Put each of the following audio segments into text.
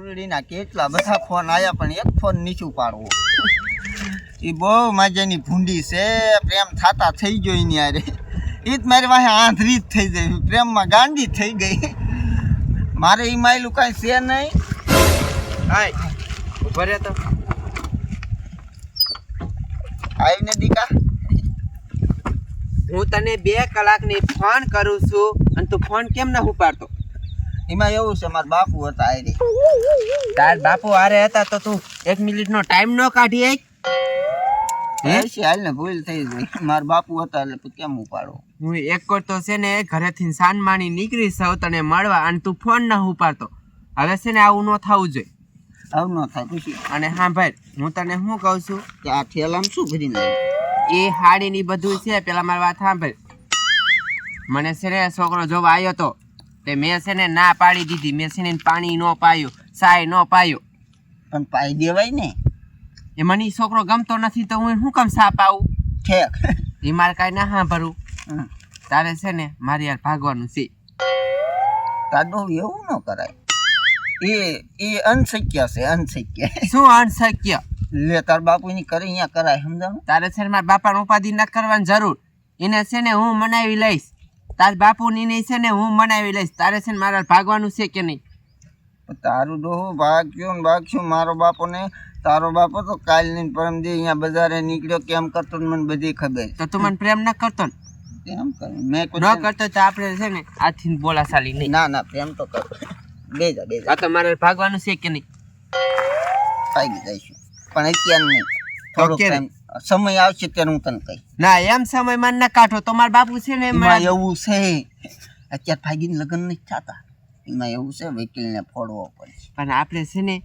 ફૂલડીના કેટલા બધા ફોન આવ્યા પણ એક ફોન નીચું પાડવો એ બહુ મજાની ભૂંડી છે પ્રેમ થાતા થઈ ગયો એની યારે એ જ મારી પાસે આંધળી જ થઈ જાય પ્રેમમાં ગાંડી થઈ ગઈ મારે એ માયલું કાંઈ છે નહીં હાય ઉભા રહે તો આવીને દીકા હું તને 2 કલાકની ફોન કરું છું અને તું ફોન કેમ ન ઉપાડતો એમાં એવું છે મારા બાપુ હતા આરે તાર બાપુ આરે હતા તો તું 1 મિનિટનો ટાઈમ ન કાઢી એક હાલ ને ભૂલ થઈ ગઈ મારા બાપુ હતા એટલે કેમ ઉપાડો હું એક તો છે ને ઘરેથી સાનમાની નીકળી સૌ તને મળવા અને તું ફોન ન ઉપાડતો હવે છે ને આવું ન થવું જોઈએ આવું ન થાય પછી અને હા ભાઈ હું તને શું કહું છું કે આ ઠેલામાં શું ભરીને એ હાડી ની બધું છે પેલા મારી વાત સાંભળ મને છે ને છોકરો જોવા આવ્યો તો તે મેં છે ને ના પાડી દીધી મેં છે ને પાણી ન પાયું સાય ન પાયો પણ પાઈ દેવાય ને એ મને ઈ છોકરો ગમતો નથી તો હું શું કામ સા પાવું ઠેક એ મારે કાંઈ ના સાંભળવું તારે છે ને મારી યાર ભાગવાનું છે તાડો એવું ન કરાય એ અનશક્ય છે અનશક્ય શું અણશક્ય લે તાર બાપુની કરી અહીંયા કરાય સમજાણું તારે છે ને મારા બાપાને ઉપાધિ ન કરવાની જરૂર એને છે ને હું મનાવી લઈશ તાર બાપુની નહીં છે ને હું મનાવી લઈશ તારે છે ને મારા ભાગવાનું છે કે નહીં તારું ડોહું ભાગ્યું ને ભાગશું મારો બાપો ને તારો બાપો તો કાલની પરમ દી અહીંયા બજારે નીકળ્યો કેમ કરતો ને મને બધી ખબર તો તું મને પ્રેમ ન કરતો ને કેમ કરું મેં ન કરતો તો આપણે છે ને આથી બોલા ચાલી નહીં ના પ્રેમ તો કરું બેજા આ તો મારે ભાગવાનું છે કે નહીં ભાગી જઈશું પણ અત્યારે નહીં થોડોક ટાઈમ સમય આવશે ત્યારે હું તને કહીશ ના એમ સમય માં ના કાઢો તો મારા બાપુ છે ને એમાં એવું છે અત્યારે ભાગીને લગ્ન નથી થતા એમાં એવું છે વકીલને ફોડવો પડશે પણ આપણે છે ને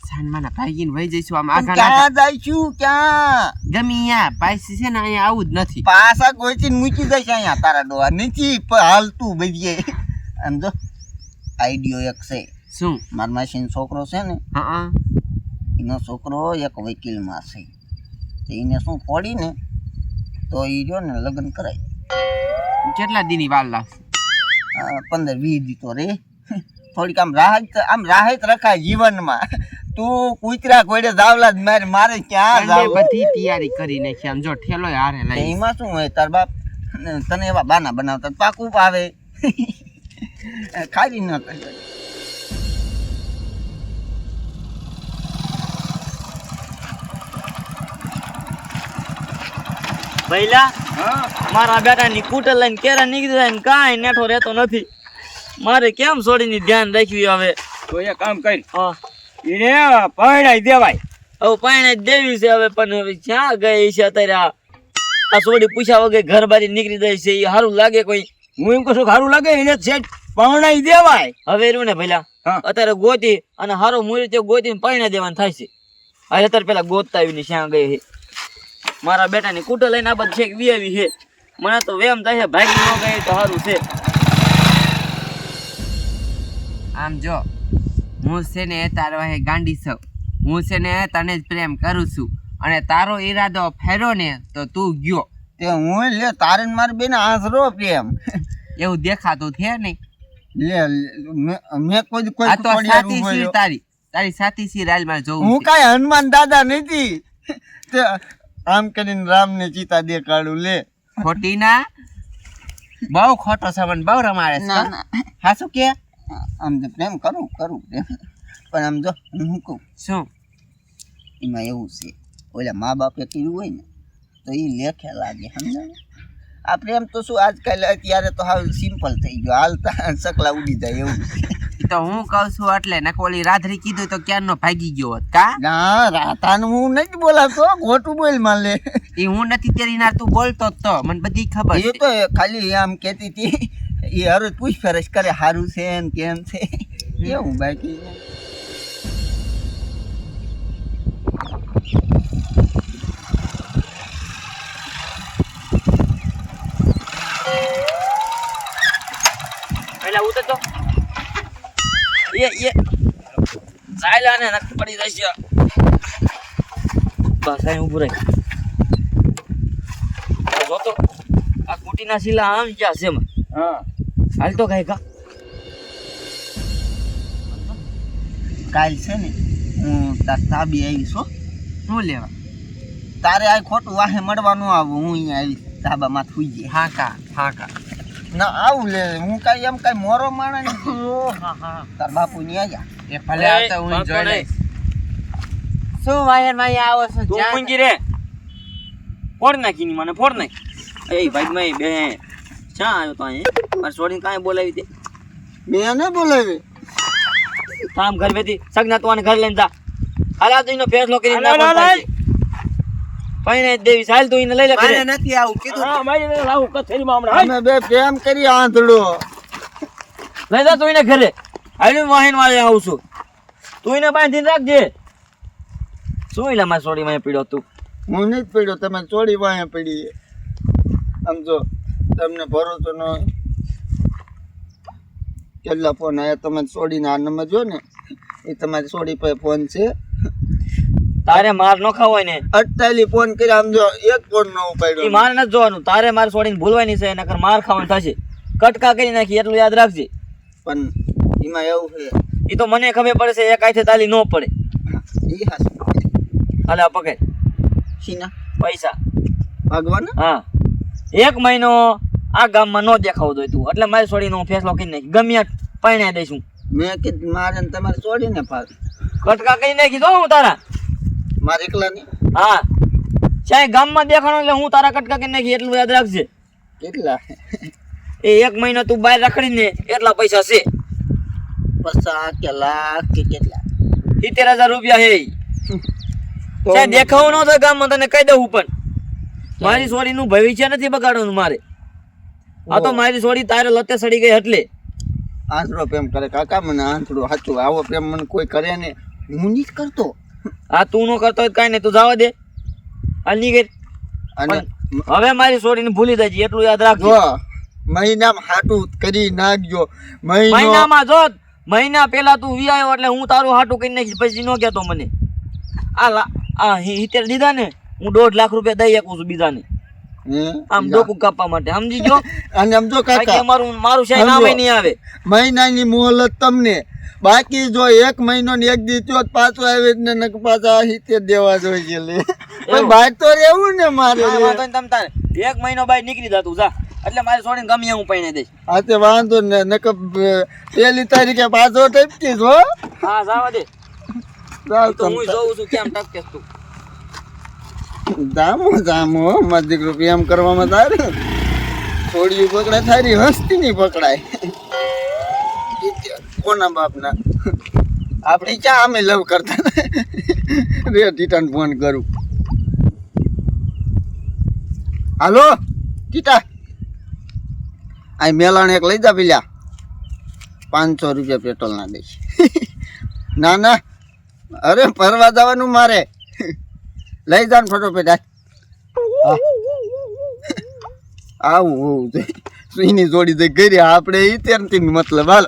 સાનમાના ભાગીને વહી જઈશું આમ આગળ ક્યાં જઈશું ક્યાં ગમી અહીંયા પાછી છે ને અહીંયા આવું જ નથી પાછા ગોચીને મૂકી દઈશ અહીંયા તારા ડોહા નથી હાલતું બધીએ આમ જો આઈડિયો એક છે શું મારા માસીનો છોકરો છે ને હા એનો છોકરો એક વકીલમાં છે તો એને શું ફોડીને તો એ રહ્યો ને લગ્ન કરાય કેટલા દીની વાર લાગશે 15-20 દી તો રે થોડીક આમ રાહત રખાય જીવનમાં તું કૂતરા કોઈડે જાવલા જ મારે ક્યાં જાવ બધી તૈયારી કરી નાખી આમ જો ઠેલો હારે લઈ એમાં શું હોય તાર બાપ તને એવા બાના બનાવતા પાકું પાવે ખાલી ન કરે પહેલા મારા બેટાની કૂટર લઈને કેરા નીકળી જાય ને કાંઈ નેઠો રહેતો નથી મારે કેમ છોડીને ધ્યાન રાખ્યું હવે તો એ કામ કરી એને પરણાઈ દેવાય હવે પાણી દેવી છે હવે પણ હવે ક્યાં ગઈ છે અત્યારે આ છોડી પૂછ્યા વગર ઘર બારી નીકળી જાય છે એ સારું લાગે કોઈ હું એમ કહું છું સારું લાગે એને સેટ પરણાઈ દેવાય હવે રહ્યું ને ભઈલા અત્યારે ગોતી અને હારો મૂર્તિ ગોતીને પરણાઈ દેવાનું થાય છે હવે અત્યારે પેલા ગોતતા આવીને શ્યાં ગઈ છે મારા બેટાની કૂટર લઈને આ બધી છેક વી છે મને તો વેમ થાય છે ભાગી ન ગઈ તો સારું છે આમ જો હું છે ને તારો વાહે ગાંડી છું હું છે ને તને જ પ્રેમ કરું છું અને તારો ઈરાદો ફેરો ને તો તું ગયો તે હું લે તારે ને મારી બેન આશરો પ્રેમ એવું દેખાતું છે નહીં લે મેં કોઈ આ તો સાથી સી તારી સાથી સી રાલમાં જોઉં હું કાંઈ હનુમાન દાદા નથી તે આમ કરીને રામને ચિતા દેખાડું લે ખોટી ના બહુ ખોટો સંબંધ બહુ રમાડે છે હા શું કે આમ તો પ્રેમ કરું પ્રેમ પણ આમ જો હું કહું શું એમાં એવું છે ઓલા મા બાપે કર્યું હોય ને તો એ લેખે લાગે સમજાય આ પ્રેમ તો શું આજકાલ અત્યારે તો હાવ સિમ્પલ થઈ ગયો હાલતા સકલા ઉડી જાય એવું તો હું કહું છું એટલે નકોલી રાધરી કીધું તો ક્યારનો ભાગી ગયો હોત કા ના રાતાનું હું નથી બોલાતો ખોટું બોલ માં લે એ હું નથી તેરી ના તું બોલતો તો મને બધી ખબર એ તો ખાલી આમ કહેતી હતી એ હરોજ પૂછફરછ કરે સારું છે ને કેમ છે એવું બાકી પેલા ઉતર તો એ ચાલ્યા ને નખ પડી જશે બસ અહીં ઊભું રહી જોતો આ કુટીના શીલા આમ જ્યાં છે હાલ તો કઈ કાલ છે ને હું તાર તાબી આવીશ હો. શું લેવા? તારે આ ખોટું વાહે મળવા ન આવું, હું અહીંયા આવીશ ધાબામાં સુઈ જાય. હા કા ના આવું લે, હું કાંઈ એમ કાંઈ મોરો માણસ નથી. તાર બાપુ ની આજા. એ ભલે આવતા હું જોઈ લઈશ. શું વાયર માં આવો છો? તું મૂંગી રે ફોડ નાખી ની મને ફોડ નાખ. એ ભાઈ માં બે ચા આવ્યો તો અહીંયા મારે છોડીને કાંઈ બોલાવી દે. મેં ને બોલાવી કામ ઘર બેથી સગના તું ઘર લઈને જા. હાલા તો એનો ફેસલો કરી પૈણે દેવી સાલ તું એને લઈ લે ઘરે. મારે નથી આવું કીધું. હા મારી લાવું કથેરીમાં હમણાં અમે બે પ્રેમ કરી આંધળો. લઈ જા તું એને ઘરે. હાલ્યું વાહીન વાળે આવું છું. તું એને બાંધીને રાખજે. શું એલા મારી છોડી માં પીડ્યો તું? હું નથી પડ્યો, તમે ચોડી વાંહે પડી. સમજો તમને ભરોસો ન હોય. કેટલા ફોન આવ્યા તમે છોડીને આ નંબર જો ને એ તમારી છોડી પાસે ફોન છે. તારે માર ન ખાવો હોય ને 48 ફોન કર્યા, સમજો એક ફોન ન ઈ ઉપાડ્યો. મારે નથી જોવાનું. તારે મારે છોડીને ભૂલવાની છે, એના કર માર ખાવાનું થશે. કટકા કરી નાખી એટલું યાદ રાખજે. પણ એમાં એવું છે એ તો મને ખબર પડે છે એક હાથે તાલી ન પડે. એ હાસ હાલે આ પકડ સીના પૈસા. ભગવાન હા 1 મહિનો આ ગામમાં ન દેખાવો જોઈએ તું, એટલે મારી છોડીનો હું ફેસલો કરી નાખી. ગમે પૈણે દઈશું. મેં કીધું મારે ને તમારે છોડીને પાસ કટકા કરી નાખી દો હું તારા. મારે એકલા નહીં. હા ચાહે ગામમાં દેખાણો એટલે હું તારા કટકા કરી નાખી એટલું યાદ રાખજે. કેટલા એ 1 મહિનો તું બહાર રખડીને એટલા પૈસા છે. 50 કે લાખ કે કેટલા 70,000 રૂપિયા હે. ચાહે દેખાવું ન થાય ગામમાં તને કહી દઉં, પણ મારી છોડીનું ભવિષ્ય નથી બગાડવાનું મારે. આ તો મારી છોડી તારે લતે સડી ગઈ એટલે. આંધળો પ્રેમ કરે કાકા, મને આંધળો સાચું આવો પ્રેમ મને કોઈ કરે ને હું નહીં કરતો. આ તું નો કરતો હોય કાંઈ નહીં, તું જવા દે. આ નીકળ. અને હવે મારી છોડીને ભૂલી જાય એટલું યાદ રાખજો. જો મહિનામાં હાટું કરી નાખજો. મહિનામાં જો મહિના પહેલા તું વિયાયો એટલે હું તારું હાટું કરી નાખીશ, પછી ન કહેતો મને. આ 70 દીધા ને હું 1.5 લાખ રૂપિયા દઈ શકું છું બીજાને. આમ ડોકું કાપવા માટે સમજી ગયો. અને સમજો કાકા મારું શાય નામ નહીં આવે. મહિનાની મોહલત તમને, બાકી જો 1 મહિનો ને 1 દી થયો તો પાછો આવે ને પાછા 70 દેવા જોઈએ લે. પણ બહાર તો રહેવું ને મારે. વાંધો નહીં, તમ તારે 1 મહિનો બહાર નીકળી જા તું જા, એટલે મારી છોડીને ગમે હું પૈણે દઈશ. હા તે વાંધો ને નક 1 તારીખે પાછો ટપકીશ હો. હા જાવા દે. જાવ તો હું જોઉં છું કેમ ટપકેસ તું. જામો મધ્ય રૂપિયા એમ કરવામાં તારે થોડી પકડાય, થારી હસ્તી નહીં પકડાય. કોના બાપના આપણે ક્યાં અમે લવ કરતા રે. ટીટાને ફોન કરું. હાલો ટીટા, આ મેલાણ એક લઈ જા પેલા 500 રૂપિયા પેટ્રોલ ના દઈશ. ના ના અરે ફરવા જવાનું મારે, લઈ જા ને ફટોફટ. આવું હોવું જોઈએ. સુઈની જોડી દઈ કરી આપણે ઈ ત્યારથી મતલબ હાલ.